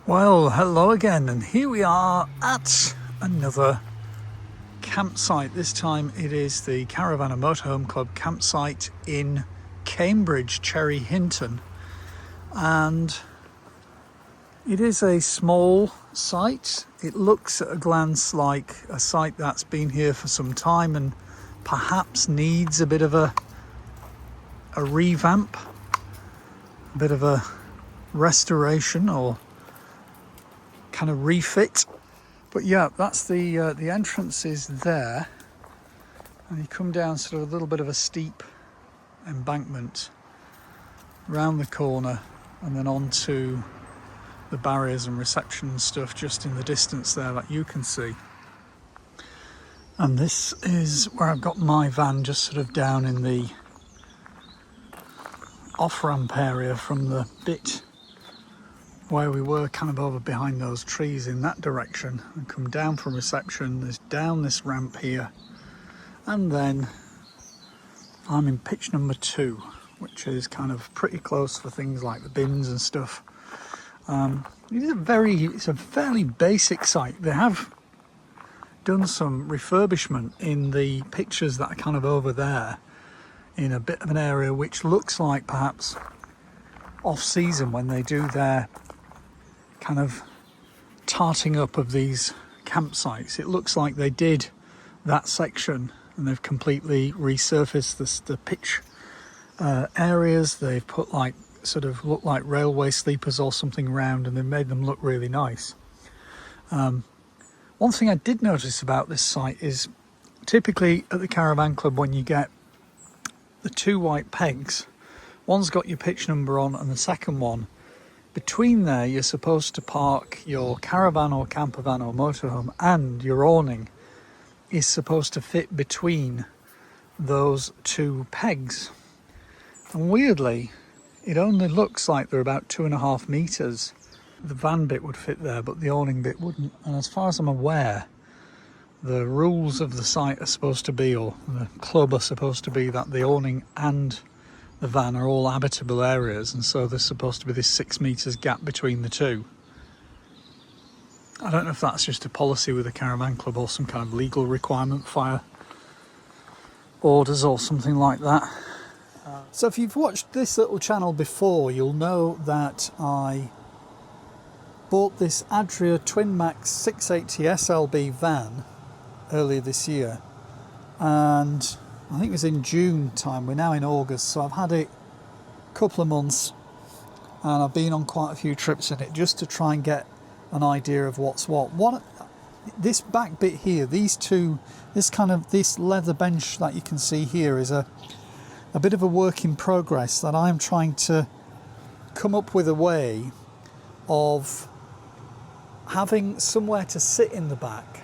Well, hello again, and here we are at another campsite. This time it is the Caravan and Motorhome Club campsite in Cambridge, Cherry Hinton, and it is a small site. It looks at a glance like a site that's been here for some time and perhaps needs a bit of a revamp, a bit of a restoration or kind of refit. But yeah, that's the entrance is there, and you come down sort of a little bit of a steep embankment round the corner and then onto the barriers and reception and stuff just in the distance there that you can see. And this is where I've got my van, just sort of down in the off-ramp area from the bit where we were, kind of over behind those trees in that direction, and come down from reception. There's down this ramp here, and then I'm in pitch number 2, which is kind of pretty close for things like the bins and stuff. It's a fairly basic site. They have done some refurbishment in the pictures that are kind of over there, in a bit of an area which looks like perhaps off-season when they do their kind of tarting up of these campsites. It looks like they did that section and they've completely resurfaced the pitch areas. They've put like sort of look like railway sleepers or something round, and they've made them look really nice. One thing I did notice about this site is typically at the Caravan Club, when you get the 2 white pegs, one's got your pitch number on and the second one, between there you're supposed to park your caravan or camper van or motorhome, and your awning is supposed to fit between those 2 pegs. And weirdly, it only looks like they're about 2.5 meters. The van bit would fit there, but the awning bit wouldn't. And as far as I'm aware, the rules of the site are supposed to be, or the club are supposed to be, that the awning and the van are all habitable areas, and so there's supposed to be this 6 meters gap between the 2. I don't know if that's just a policy with the Caravan Club or some kind of legal requirement, fire orders or something like that. So if you've watched this little channel before, you'll know that I bought this Adria Twin Max 680 SLB van earlier this year, and I think it was in June time. We're now in August, so I've had it a couple of months and I've been on quite a few trips in it just to try and get an idea of what's what. This back bit here, this leather bench that you can see here is a bit of a work in progress, that I'm trying to come up with a way of having somewhere to sit in the back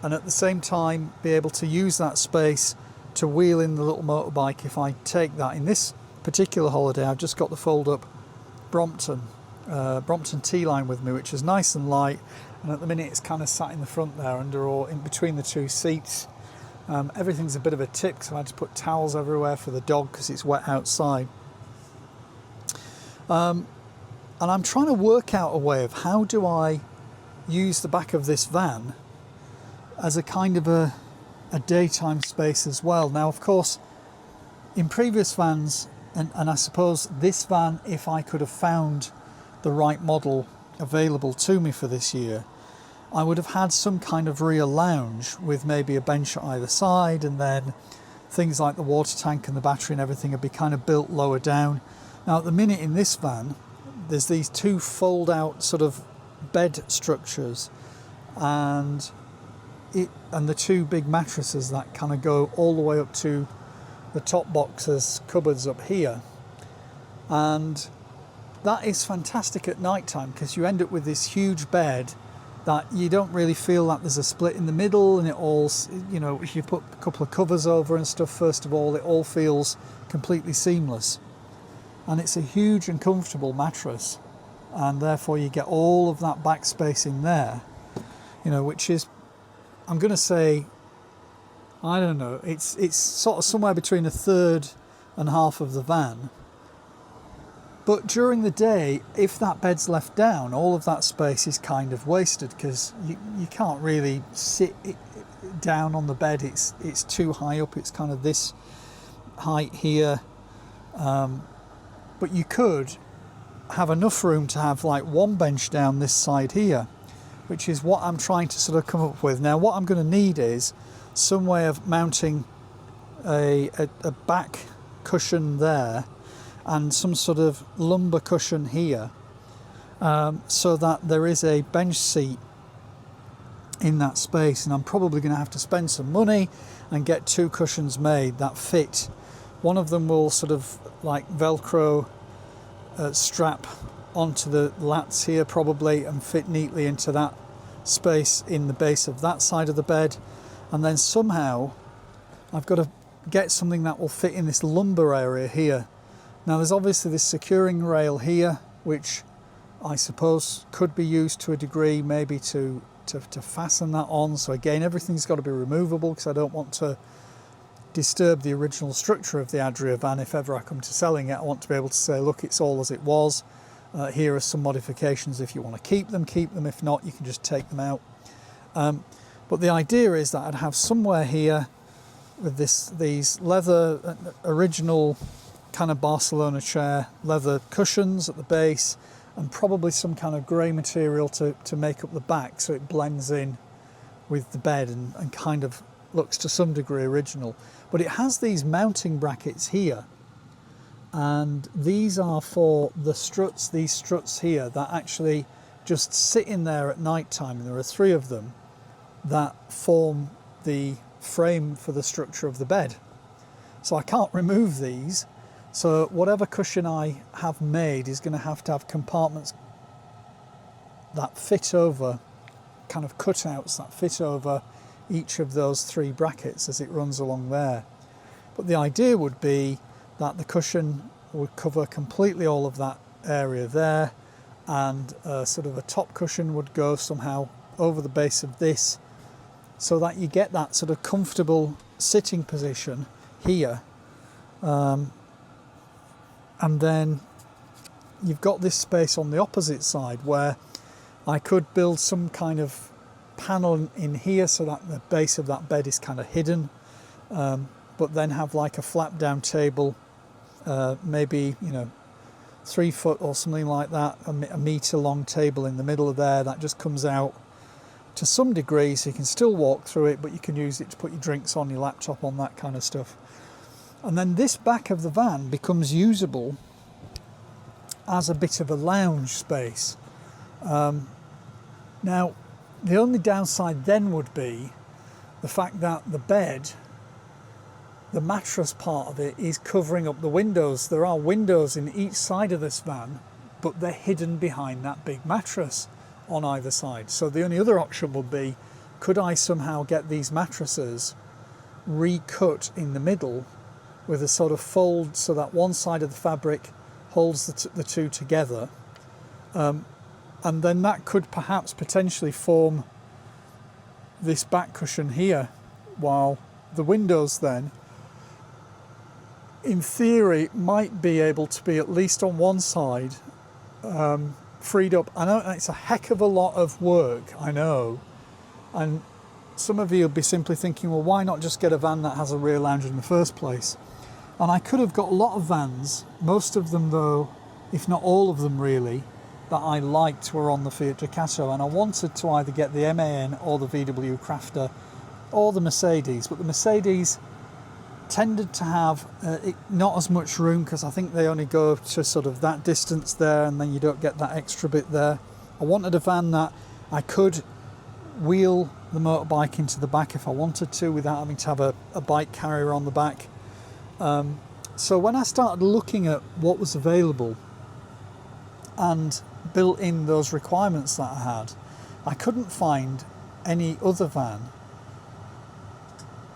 and at the same time be able to use that space to wheel in the little motorbike if I take that. In this particular holiday, I've just got the fold-up Brompton T-line with me, which is nice and light, and at the minute it's kind of sat in the front there under or in between the 2 seats. Everything's a bit of a tip, so I had to put towels everywhere for the dog because it's wet outside. And I'm trying to work out a way of how do I use the back of this van as a kind of a daytime space as well. Now, of course, in previous vans, and I suppose this van, if I could have found the right model available to me for this year, I would have had some kind of rear lounge with maybe a bench at either side, and then things like the water tank and the battery and everything would be kind of built lower down. Now, at the minute in this van, there's these 2 fold-out sort of bed structures, and the 2 big mattresses that kind of go all the way up to the top boxes, cupboards up here. And that is fantastic at night time, because you end up with this huge bed that you don't really feel that there's a split in the middle, and it all, if you put a couple of covers over and stuff, first of all, it all feels completely seamless. And it's a huge and comfortable mattress, and therefore you get all of that back space in there, which is, I'm going to say, I don't know, it's sort of somewhere between a third and half of the van. But during the day, if that bed's left down, all of that space is kind of wasted, because you can't really sit down on the bed. It's too high up. It's kind of this height here. But you could have enough room to have like one bench down this side here, which is what I'm trying to sort of come up with. Now what I'm going to need is some way of mounting a back cushion there and some sort of lumbar cushion here, so that there is a bench seat in that space. And I'm probably going to have to spend some money and get 2 cushions made that fit. One of them will sort of like Velcro strap onto the lats here probably and fit neatly into that space in the base of that side of the bed. And then somehow I've got to get something that will fit in this lumbar area here. Now there's obviously this securing rail here, which I suppose could be used to a degree, maybe to fasten that on. So again, everything's got to be removable, because I don't want to disturb the original structure of the Adria van. If ever I come to selling it, I want to be able to say, look, it's all as it was. Here are some modifications. If you want to keep them, keep them. If not, you can just take them out. But the idea is that I'd have somewhere here with these leather, original kind of Barcelona chair leather cushions at the base, and probably some kind of grey material to make up the back, so it blends in with the bed and kind of looks to some degree original. But it has these mounting brackets here, and these are for the struts, these struts here that actually just sit in there at night time, and there are 3 of them that form the frame for the structure of the bed. So I can't remove these. So whatever cushion I have made is going to have compartments that fit over, kind of cutouts that fit over each of those 3 brackets as it runs along there. But the idea would be that the cushion would cover completely all of that area there, and sort of a top cushion would go somehow over the base of this, so that you get that sort of comfortable sitting position here. And then you've got this space on the opposite side where I could build some kind of panel in here so that the base of that bed is kind of hidden, but then have like a flap down table, maybe 3 foot or something like that, a metre long table in the middle of there that just comes out to some degree, so you can still walk through it, but you can use it to put your drinks on, your laptop on, that kind of stuff. And then this back of the van becomes usable as a bit of a lounge space. Now, the only downside then would be the fact that the bed, the mattress part of it, is covering up the windows. There are windows in each side of this van, but they're hidden behind that big mattress on either side. So the only other option would be, could I somehow get these mattresses recut in the middle with a sort of fold so that one side of the fabric holds the 2 together, and then that could perhaps potentially form this back cushion here, while the windows then in theory might be able to be at least on one side freed up. I know it's a heck of a lot of work, I know, and some of you will be simply thinking, well, why not just get a van that has a rear lounge in the first place? And I could have got a lot of vans, most of them though, if not all of them really, that I liked were on the Fiat Ducato, and I wanted to either get the MAN or the VW Crafter or the Mercedes, but the Mercedes tended to have not as much room, because I think they only go to sort of that distance there, and then you don't get that extra bit there. I wanted a van that I could wheel the motorbike into the back if I wanted to, without having to have a bike carrier on the back. So when I started looking at what was available and built in those requirements that I had, I couldn't find any other van,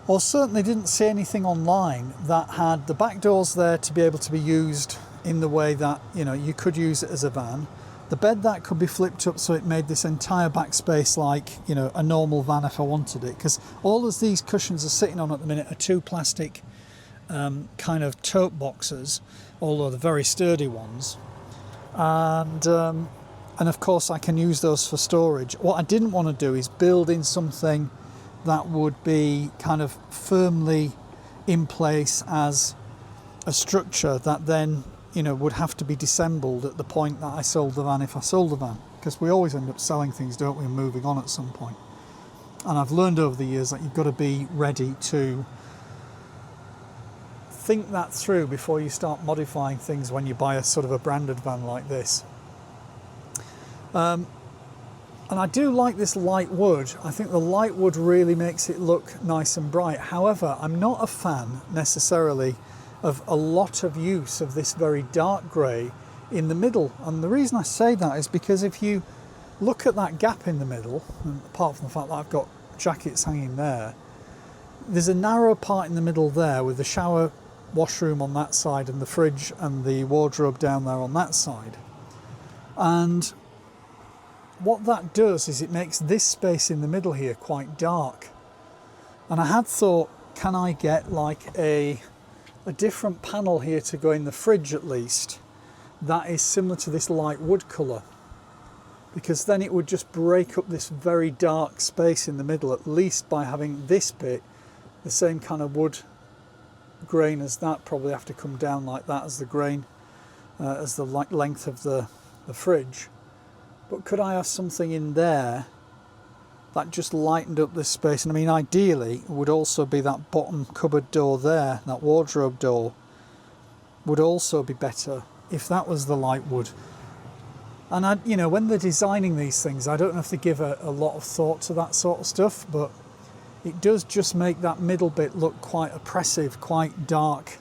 or certainly didn't see anything online that had the back doors there to be able to be used in the way that you could use it as a van, the bed that could be flipped up so it made this entire back space like a normal van if I wanted it, because all of these cushions are sitting on at the minute are 2 plastic kind of tote boxes, although they're very sturdy ones. and of course I can use those for storage. What I didn't want to do is build in something that would be kind of firmly in place as a structure that then, you know, would have to be disassembled at the point that I sold the van, if I sold the van, because we always end up selling things, don't we, and moving on at some point. And I've learned over the years that you've got to be ready to think that through before you start modifying things when you buy a sort of a branded van like this. And I do like this light wood. I think the light wood really makes it look nice and bright. However, I'm not a fan necessarily of a lot of use of this very dark grey in the middle. And the reason I say that is because if you look at that gap in the middle, and apart from the fact that I've got jackets hanging there, there's a narrow part in the middle there with the shower washroom on that side and the fridge and the wardrobe down there on that side. And what that does is it makes this space in the middle here quite dark. And I had thought, can I get like a different panel here to go in the fridge at least that is similar to this light wood colour, because then it would just break up this very dark space in the middle, at least by having this bit the same kind of wood grain as that. Probably have to come down like that as the grain, as the length of the fridge. But could I have something in there that just lightened up this space? And I mean, ideally it would also be that bottom cupboard door there, that wardrobe door would also be better if that was the light wood. And I, you know, when they're designing these things, I don't know if they give a lot of thought to that sort of stuff, but it does just make that middle bit look quite oppressive, quite dark.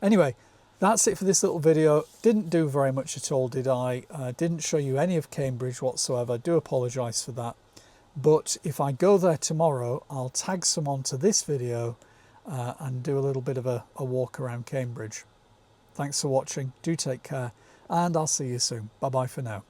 Anyway, that's it for this little video. Didn't do very much at all, did I? Didn't show you any of Cambridge whatsoever. I do apologise for that. But if I go there tomorrow, I'll tag some onto this video and do a little bit of a walk around Cambridge. Thanks for watching. Do take care, and I'll see you soon. Bye bye for now.